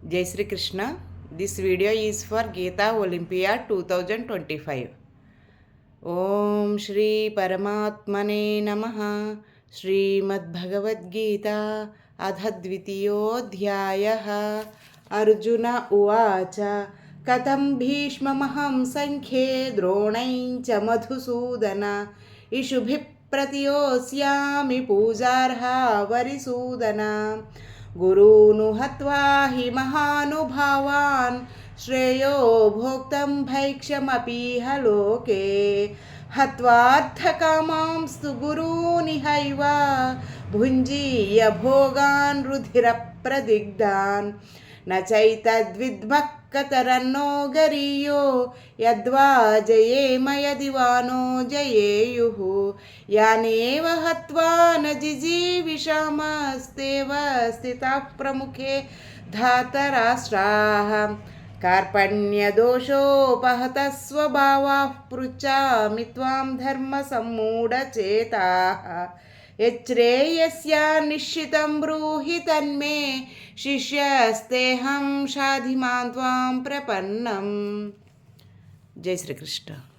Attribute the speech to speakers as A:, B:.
A: Jai Sri Krishna. This video is for Geeta Olympiad 2025. Om Shri Paramatmane Namaha. Shrimad-Bhagavad-Gita Adhadvitiyodhyayah. Arjuna Uvacha Katam Bhishmamaham Sankhye Dronaincha Madhusudana Ishubhi Pratyosyami Pujarha Varisudana गुरूनु हत्वा हि महानुभावान् श्रेयो भोक्तं भैक्षमपीह लोके हत्वार्थकामांस्तु गुरूनिहैव भुञ्जीय भोगान् रुधिरप्रदिग्धान् न चैतद्विद्मः कतरन्नो गरीयो यद्वा जयेम यदि वा नो जयेयुः यानेव हत्वा न जिजीविषामस्तेव स्थिताः प्रमुखे धातराष्ट्राः कार्पण्यदोषोपहतः स्वभावाः पृच्छामि त्वां धर्मसम्मूढचेताः यच्छ्रेयस्या निश्चितं ब्रूहि तन्मे शिष्यस्तेऽहं शाधि मां त्वां प्रपन्नम्. जय श्री कृष्ण.